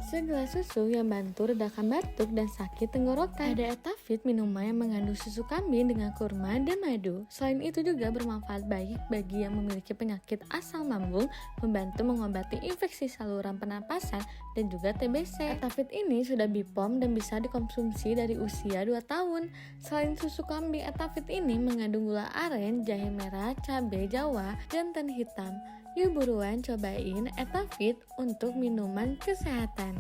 Segelas susu yang bantu redakan batuk dan sakit tenggorokan. Ada Etavit, minuman yang mengandung susu kambing dengan kurma dan madu. Selain itu juga bermanfaat baik bagi yang memiliki penyakit asam lambung, membantu mengobati infeksi saluran pernapasan dan juga TBC. Etavit ini sudah BPOM dan bisa dikonsumsi dari usia 2 tahun. Selain susu kambing, Etavit ini mengandung gula aren, jahe merah, cabai jawa, dan tan hitam. Yuk buruan cobain Etavit untuk minuman kesehatan.